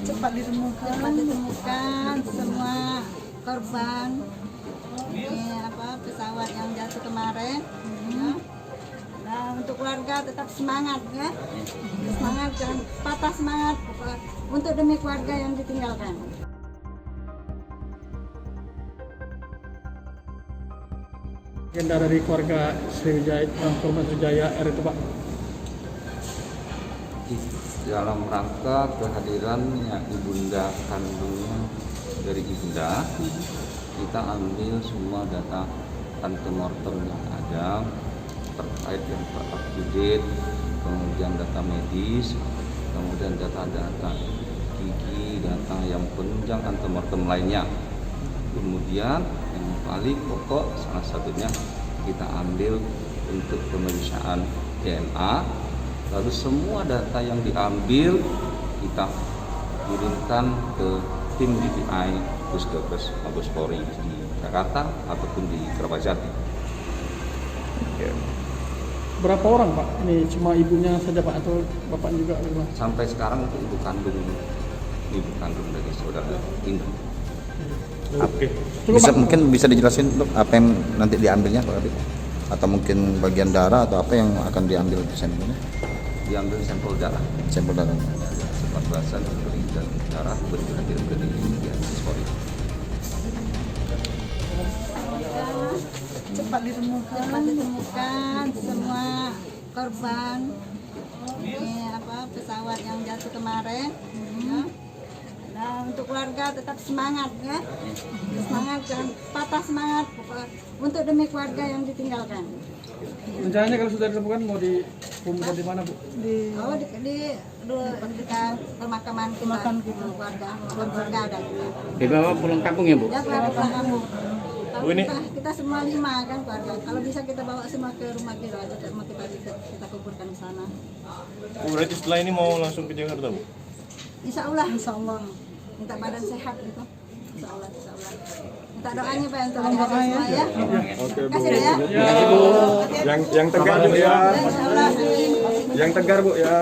Cepat ditemukan semua korban pesawat yang jatuh kemarin. Nah, untuk keluarga tetap semangat ya, semangat, jangan patah semangat untuk demi keluarga yang ditinggalkan. Agenda dari keluarga Sriwijaya, korban Sriwijaya Air itu Pak? Dalam rangka kehadirannya ibunda kandungnya dari ibunda, kita ambil semua data antemortem yang ada terkait yang up to date, kemudian data medis, kemudian data-data gigi, data yang penunjang antemortem lainnya. Kemudian yang paling pokok salah satunya kita ambil untuk pemeriksaan DNA. Lalu semua data yang diambil kita kirimkan ke tim DPI Puskesmas Mabes Polri di Jakarta ataupun di Kerapajati. Berapa orang Pak? Ini cuma ibunya saja Pak atau bapak juga? Sampai sekarang untuk ibu kandung dari saudara ini. Oke. Bisa dijelasin untuk apa yang nanti diambilnya Pak Abid? Atau mungkin bagian darah atau apa yang akan diambil di sampelnya? Diambil sampel darah. Sampel darah. Sempat belasan dan darah berkirim ke Mabes Polri. Cepat ditemukan semua korban pesawat yang jatuh kemarin. Nah, untuk keluarga tetap semangat ya, semangat, jangan patah semangat untuk demi keluarga yang ditinggalkan. Rencananya kalau sudah ditemukan mau dikumpulkan di mana Bu? Di dekat pemakaman keluarga ada. Dibawa pulang kampung ya Bu? Ya, pulang kampung. Bu, ini Kita semua 5 kan keluarga. Kalau bisa kita bawa semua ke rumah kita aja, kita kumpulkan di sana. berarti setelah ini mau langsung ke Jakarta Bu? Insya Allah. Minta badan sehat gitu. Insya Allah. Minta doanya Pak untuk adik-adik semua ya. Oke Bu. Kasih ya. Yang tegar Bu ya. Insya Allah. Yang tegar Bu ya.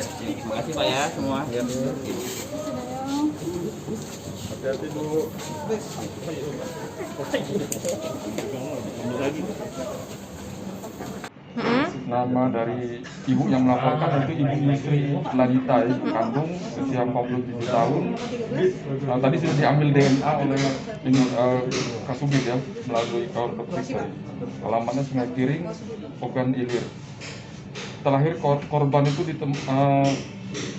Terima kasih Pak ya semua. Ya. Hati-hati Bu. Nama dari ibu yang melaporkan itu Ibu Yusri Lanita, ibu kandung usia 47 tahun. Tadi sudah diambil DNA oleh Kasubit ya melalui kawal dokter. Alamatnya Sungai Kiring, Ogan Ilir. Terakhir korban itu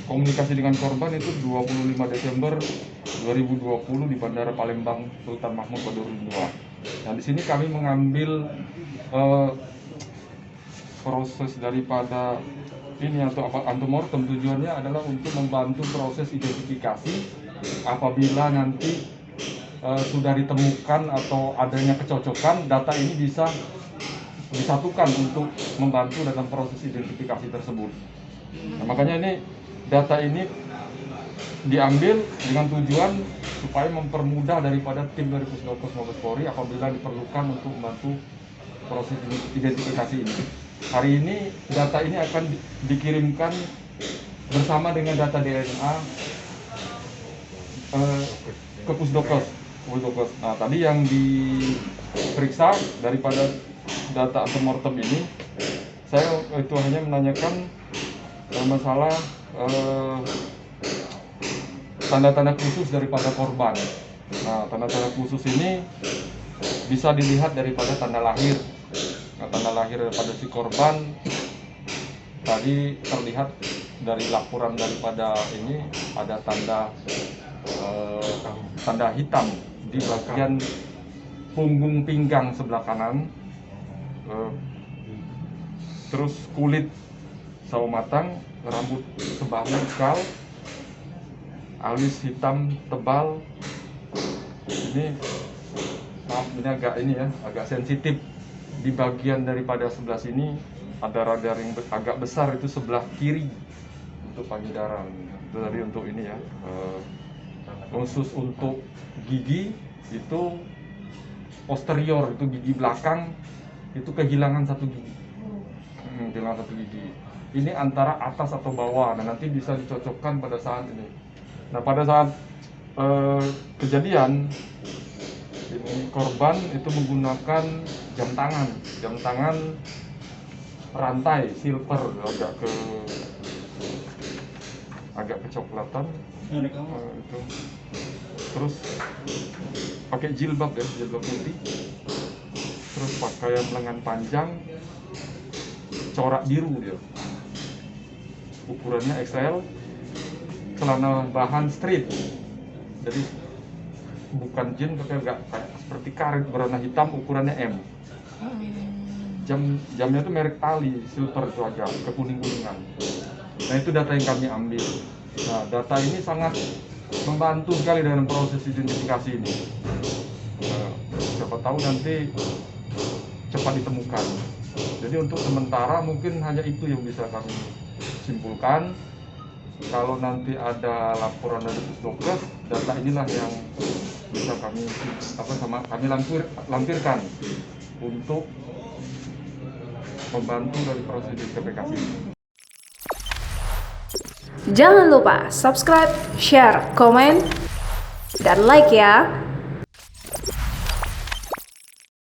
komunikasi dengan korban itu 25 Desember 2020 di Bandara Palembang Sultan Mahmud Badarudin II. Nah, di sini kami mengambil proses daripada ini atau antemortem, tujuannya adalah untuk membantu proses identifikasi apabila nanti sudah ditemukan atau adanya kecocokan, data ini bisa disatukan untuk membantu dalam proses identifikasi tersebut. Nah, makanya ini data ini diambil dengan tujuan supaya mempermudah daripada tim dari Puskesmas Mabes Polri apabila diperlukan untuk membantu proses identifikasi ini. Hari ini data ini akan dikirimkan bersama dengan data DNA ke Pusdokes. Nah, tadi yang diperiksa daripada data antemortem ini, saya itu hanya menanyakan masalah tanda-tanda khusus daripada korban. Nah, tanda-tanda khusus ini bisa dilihat daripada tanda lahir. Nah, tanda lahir daripada si korban tadi terlihat dari laporan daripada ini ada tanda hitam di bagian punggung pinggang sebelah kanan, terus kulit sawo matang, rambut sebahu kal, alis hitam tebal. Ini maaf, ini agak sensitif. Di bagian daripada sebelah sini ada radar yang agak besar, itu sebelah kiri untuk payudara. Itu tadi untuk ini ya. Khusus untuk gigi itu posterior, itu gigi belakang itu kehilangan satu gigi. Kehilangan satu gigi. Ini antara atas atau bawah. Nah, nanti bisa dicocokkan pada saat ini. Nah, pada saat kejadian ini korban itu menggunakan jam tangan rantai silver agak kecoklatan itu. Terus pakai jilbab putih, terus pakaian lengan panjang corak biru dia, ukurannya XL, celana bahan street, jadi bukan jeans tapi agak kayak seperti karet berwarna hitam, ukurannya M. Jamnya itu merek Tali silver, itu agak kekuning-kuningan. Nah, itu data yang kami ambil. Nah, data ini sangat membantu sekali dalam proses identifikasi ini. Siapa tahu nanti cepat ditemukan. Jadi untuk sementara mungkin hanya itu yang bisa kami simpulkan. Kalau nanti ada laporan dari Pusdokes, data inilah yang bisa kami lampirkan untuk membantu dari proses identifikasi ini. Jangan lupa subscribe, share, komen, dan like ya.